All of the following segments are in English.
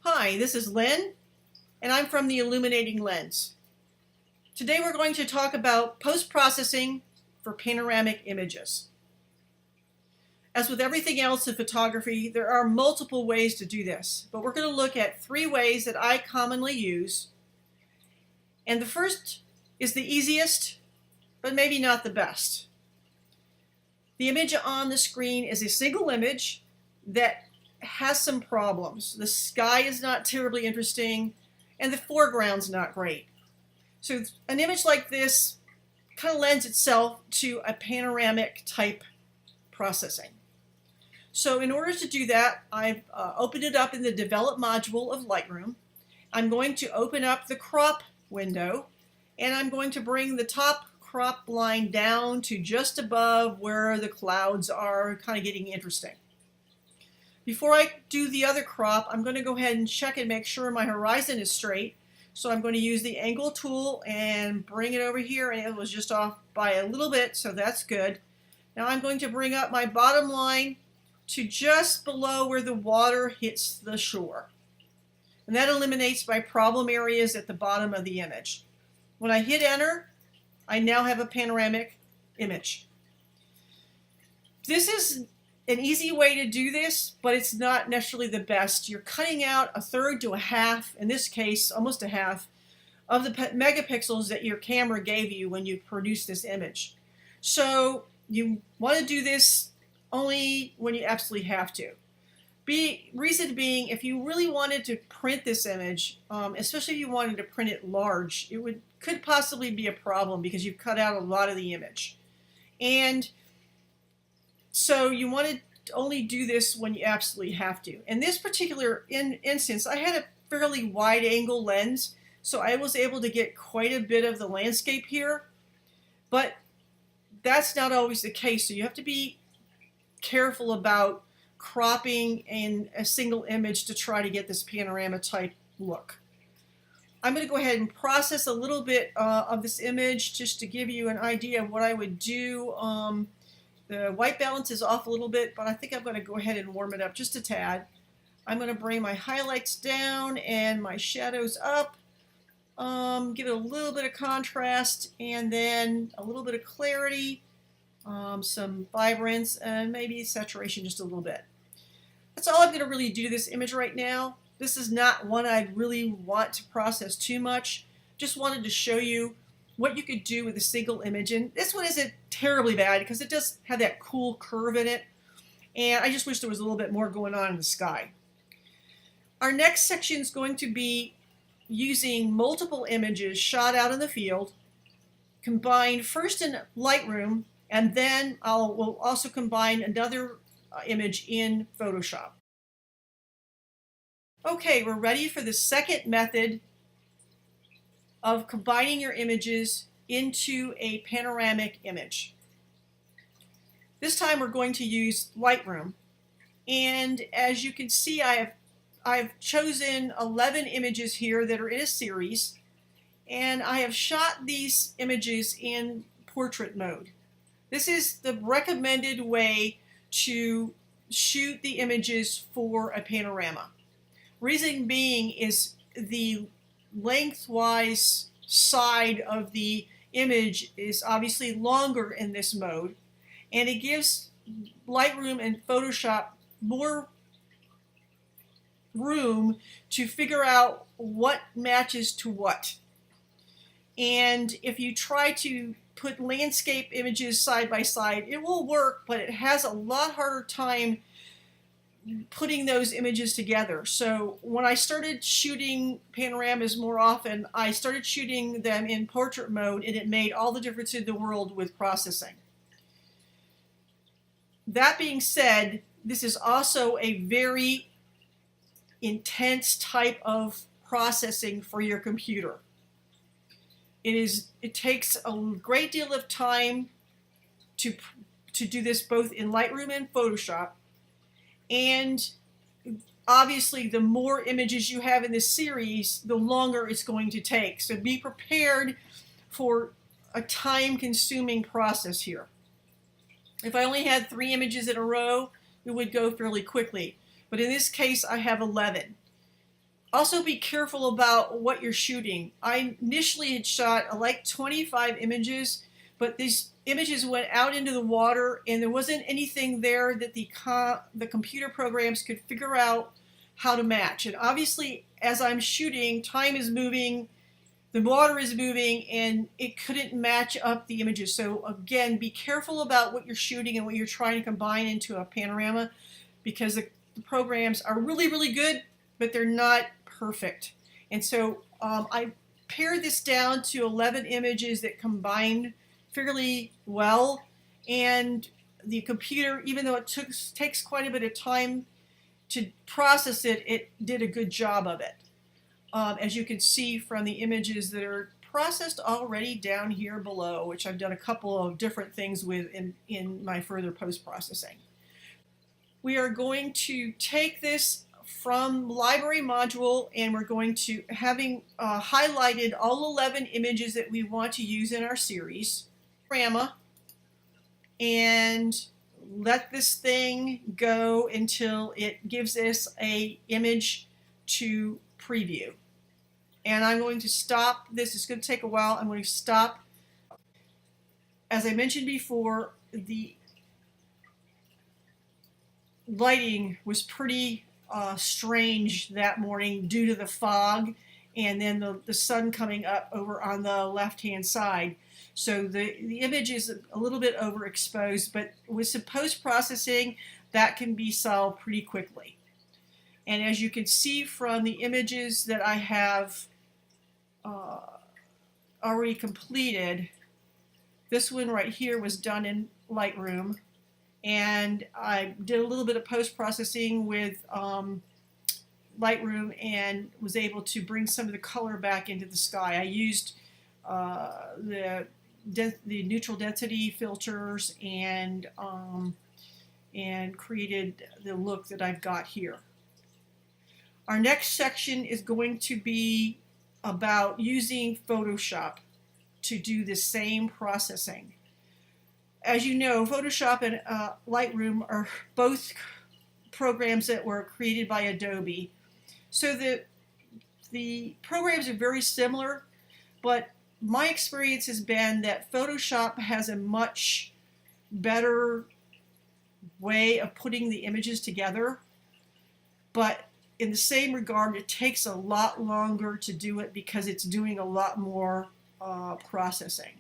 Hi, this is Lynn, and I'm from the Illuminating Lens. Today we're going to talk about post-processing for panoramic images. As with everything else in photography, there are multiple ways to do this, but we're going to look at 3 ways that I commonly use. And the first is the easiest, but maybe not the best. The image on the screen is a single image that has some problems. The sky is not terribly interesting, and the foreground's not great. So an image like this kind of lends itself to a panoramic type processing. So in order to do that, I've opened it up in the Develop module of Lightroom. I'm going to open up the crop window, and I'm going to bring the top crop line down to just above where the clouds are kind of getting interesting. Before I do the other crop, I'm going to go ahead and check and make sure my horizon is straight. So I'm going to use the angle tool and bring it over here, and it was just off by a little bit, so that's good. Now I'm going to bring up my bottom line to just below where the water hits the shore. And that eliminates my problem areas at the bottom of the image. When I hit enter, I now have a panoramic image. This is an easy way to do this, but it's not necessarily the best. You're cutting out a third to a half, in this case almost a half, of the megapixels that your camera gave you when you produced this image. So you want to do this only when you absolutely have to. Reason being, if you really wanted to print this image, especially if you wanted to print it large, it could possibly be a problem because you've cut out a lot of the image. And so you want to only do this when you absolutely have to. In this particular instance, I had a fairly wide angle lens, so I was able to get quite a bit of the landscape here, but that's not always the case. So you have to be careful about cropping in a single image to try to get this panorama type look. I'm going to go ahead and process a little bit of this image just to give you an idea of what I would do. The white balance is off a little bit, but I think I'm going to go ahead and warm it up just a tad. I'm going to bring my highlights down and my shadows up, give it a little bit of contrast, and then a little bit of clarity, some vibrance, and maybe saturation just a little bit. That's all I'm going to really do to this image right now. This is not one I'd really want to process too much. Just wanted to show you what you could do with a single image. And this one isn't terribly bad because it does have that cool curve in it. And I just wish there was a little bit more going on in the sky. Our next section is going to be using multiple images shot out in the field, combined first in Lightroom, and then we'll also combine another image in Photoshop. Okay, we're ready for the second method of combining your images into a panoramic image. This time we're going to use Lightroom, and as you can see, I've chosen 11 images here that are in a series, and I have shot these images in portrait mode. This is the recommended way to shoot the images for a panorama. Reason being is the lengthwise side of the image is obviously longer in this mode, and it gives Lightroom and Photoshop more room to figure out what matches to what. And if you try to put landscape images side by side, it will work, but it has a lot harder time putting those images together. So when I started shooting panoramas more often, I started shooting them in portrait mode, and it made all the difference in the world with processing. That being said, this is also a very intense type of processing for your computer. It takes a great deal of time to do this both in Lightroom and Photoshop. And obviously, the more images you have in this series, the longer it's going to take. So be prepared for a time-consuming process here. If I only had 3 images in a row, it would go fairly quickly. But in this case, I have 11. Also be careful about what you're shooting. I initially had shot like 25 images, but these images went out into the water and there wasn't anything there that the computer programs could figure out how to match. And obviously, as I'm shooting, time is moving, the water is moving, and it couldn't match up the images. So again, be careful about what you're shooting and what you're trying to combine into a panorama, because the programs are really, really good, but they're not perfect. And so I pared this down to 11 images that combined fairly well, and the computer, even though it takes quite a bit of time to process it, it did a good job of it. As you can see from the images that are processed already down here below, which I've done a couple of different things with in my further post-processing. We are going to take this from library module, and we're going to, having highlighted all 11 images that we want to use in our series, Panorama, and let this thing go until it gives us a image to preview. And I'm going to stop this. It's going to take a while. I'm going to stop. As I mentioned before, the lighting was pretty strange that morning due to the fog and then the sun coming up over on the left-hand side. So the image is a little bit overexposed, but with some post-processing, that can be solved pretty quickly. And as you can see from the images that I have already completed, this one right here was done in Lightroom, and I did a little bit of post-processing with Lightroom and was able to bring some of the color back into the sky. I used the neutral density filters and created the look that I've got here. Our next section is going to be about using Photoshop to do the same processing. As you know, Photoshop and Lightroom are both programs that were created by Adobe. So the programs are very similar, but my experience has been that Photoshop has a much better way of putting the images together, but in the same regard, it takes a lot longer to do it because it's doing a lot more processing.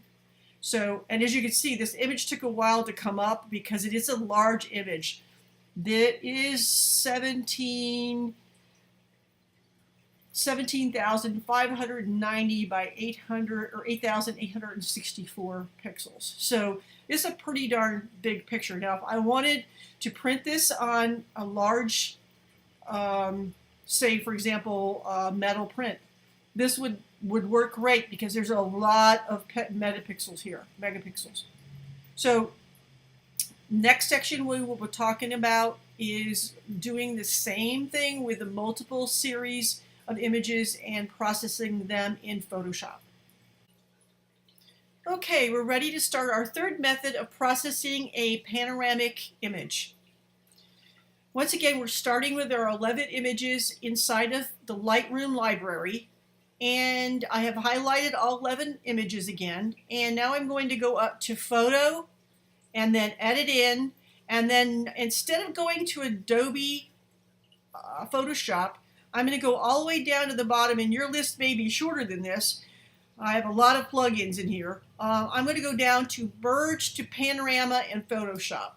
So, and as you can see, this image took a while to come up because it is a large image. That is 17,590 by 800 or 8,864 pixels. So it's a pretty darn big picture. Now, if I wanted to print this on a large, say for example, metal print, this would work great because there's a lot of megapixels here. So next section we will be talking about is doing the same thing with a multiple series of images and processing them in Photoshop. Okay, we're ready to start our third method of processing a panoramic image. Once again, we're starting with our 11 images inside of the Lightroom library, and I have highlighted all 11 images again, and now I'm going to go up to Photo and then Edit In, and then instead of going to Adobe Photoshop, I'm going to go all the way down to the bottom, and your list may be shorter than this. I have a lot of plugins in here. I'm going to go down to Merge to Panorama and Photoshop.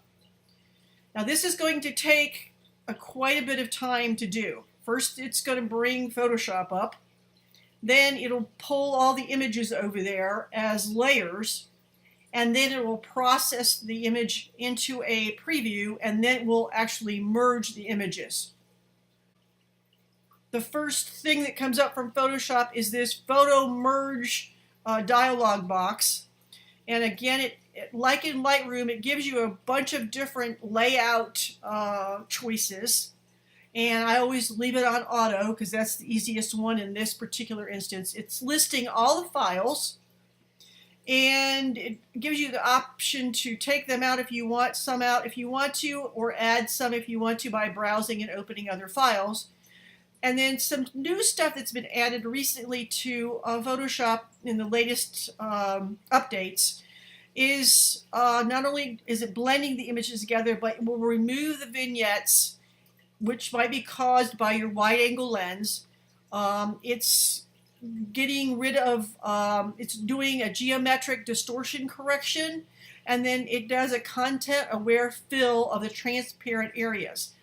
Now this is going to take quite a bit of time to do. First it's going to bring Photoshop up, then it'll pull all the images over there as layers, and then it will process the image into a preview, and then it will actually merge the images. The first thing that comes up from Photoshop is this Photo Merge dialog box. And again, like in Lightroom, it gives you a bunch of different layout choices. And I always leave it on auto because that's the easiest one in this particular instance. It's listing all the files, and it gives you the option to take them out if you want, some out if you want to, or add some if you want to by browsing and opening other files. And then some new stuff that's been added recently to Photoshop in the latest updates is not only is it blending the images together, but it will remove the vignettes, which might be caused by your wide angle lens. It's getting rid of, it's doing a geometric distortion correction, and then it does a content aware fill of the transparent areas.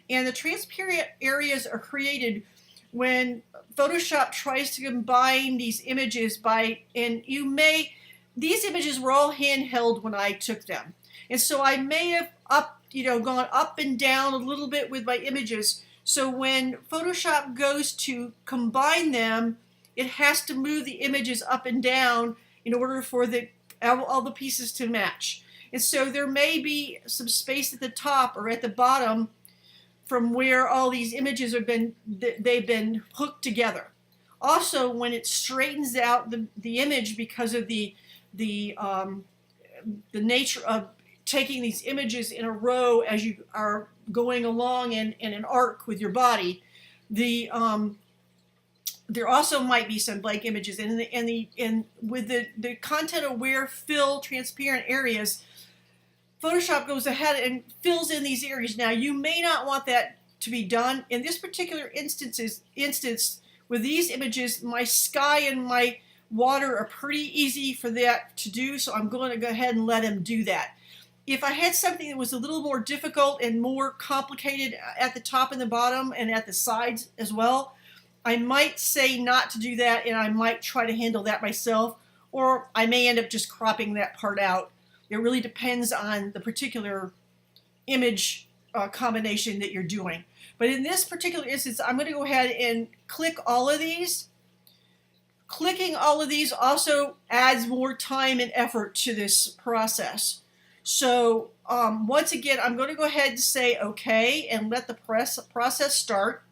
And the transparent areas are created when Photoshop tries to combine these images these images were all handheld when I took them. And so I may have gone up and down a little bit with my images. So when Photoshop goes to combine them, it has to move the images up and down in order for all the pieces to match. And so there may be some space at the top or at the bottom from where all these images they've been hooked together. Also, when it straightens out the image because of the nature of taking these images in a row as you are going along in an arc with your body, there also might be some blank images, and with the content aware fill transparent areas, Photoshop goes ahead and fills in these areas. Now, you may not want that to be done. In this particular instance with these images, my sky and my water are pretty easy for that to do, so I'm going to go ahead and let him do that. If I had something that was a little more difficult and more complicated at the top and the bottom and at the sides as well, I might say not to do that, and I might try to handle that myself, or I may end up just cropping that part out. It really depends on the particular image combination that you're doing. But in this particular instance, I'm going to go ahead and click all of these. Clicking all of these also adds more time and effort to this process. So once again, I'm going to go ahead and say OK and let the process start.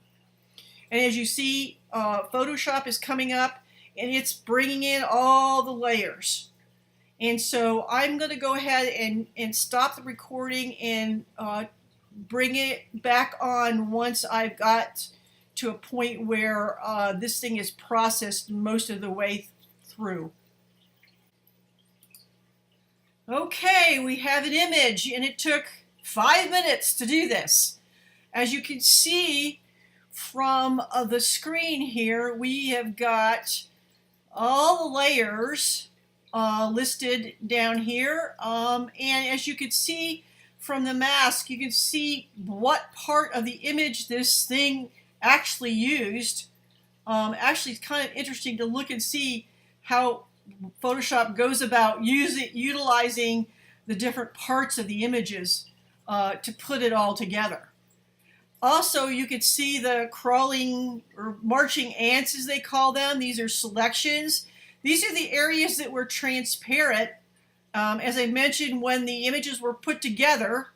And as you see, Photoshop is coming up and it's bringing in all the layers. And so I'm going to go ahead and stop the recording and bring it back on once I've got to a point where this thing is processed most of the way through. Okay, we have an image, and it took 5 minutes to do this. As you can see from the screen here, we have got all the layers listed down here, and as you can see from the mask, you can see what part of the image this thing actually used. Actually, it's kind of interesting to look and see how Photoshop goes about utilizing the different parts of the images to put it all together. Also, you could see the crawling or marching ants, as they call them. These are selections. These are the areas that were transparent. As I mentioned, when the images were put together,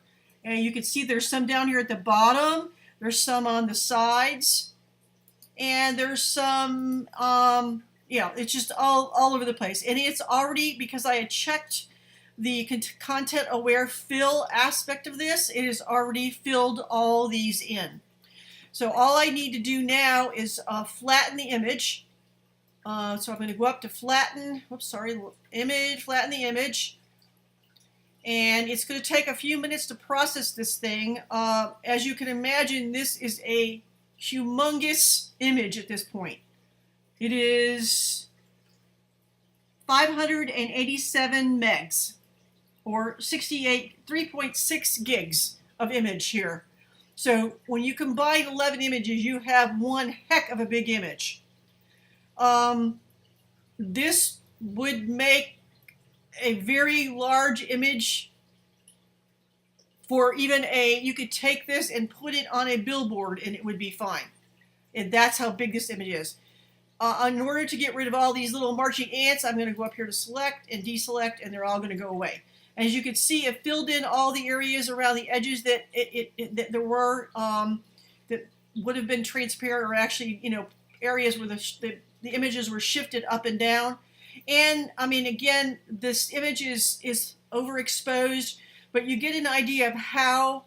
and you can see there's some down here at the bottom, there's some on the sides, and there's some, it's just all over the place. And it's already, because I had checked the content aware fill aspect of this, it has already filled all these in. So all I need to do now is flatten the image. So I'm going to go up to flatten, flatten the image. And it's going to take a few minutes to process this thing. As you can imagine, this is a humongous image at this point. It is 587 megs, or 3.6 gigs of image here. So when you combine 11 images, you have one heck of a big image. This would make a very large image for even you could take this and put it on a billboard and it would be fine. And that's how big this image is. In order to get rid of all these little marching ants, I'm going to go up here to select and deselect, and they're all going to go away. As you can see, it filled in all the areas around the edges that that there were that would have been transparent, or actually, areas where the images were shifted up and down. And I mean, again, this image is overexposed, but you get an idea of how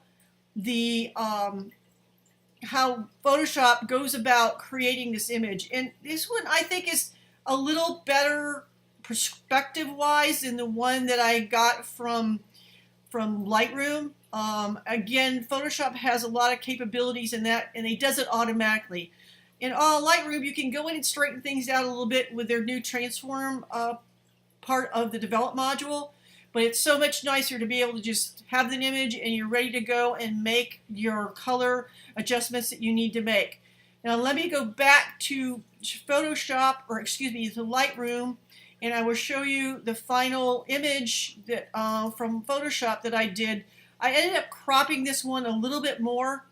how Photoshop goes about creating this image. And this one I think is a little better perspective-wise than the one that I got from Lightroom. Again, Photoshop has a lot of capabilities in that, and it does it automatically. In Lightroom, you can go in and straighten things out a little bit with their new transform part of the develop module, but it's so much nicer to be able to just have an image and you're ready to go and make your color adjustments that you need to make. Now let me go back to Photoshop, or excuse me, to Lightroom, and I will show you the final image that from Photoshop that I did. I ended up cropping this one a little bit more,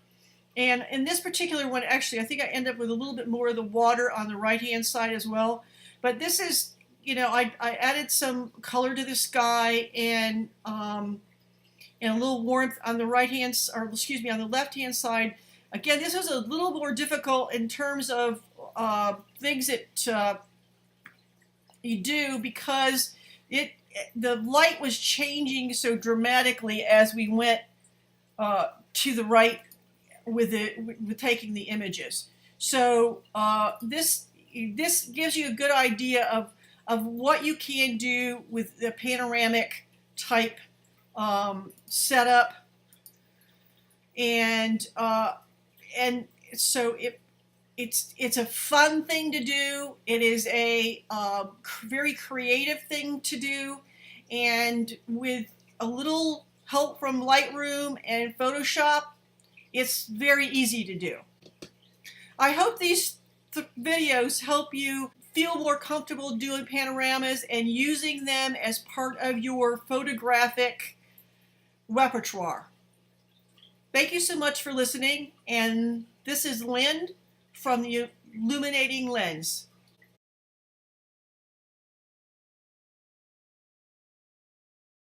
and in this particular one, actually, I think I ended up with a little bit more of the water on the right-hand side as well. But this is, you know, I added some color to the sky and a little warmth on the right-hand, or excuse me, on the left-hand side. Again, this was a little more difficult in terms of things that you do, because the light was changing so dramatically as we went to the right with taking the images. So this gives you a good idea of what you can do with the panoramic type setup, and so it's a fun thing to do. It is a very creative thing to do, and with a little help from Lightroom and Photoshop, it's very easy to do. I hope these videos help you feel more comfortable doing panoramas and using them as part of your photographic repertoire. Thank you so much for listening, and this is Lynn from the Illuminating Lens.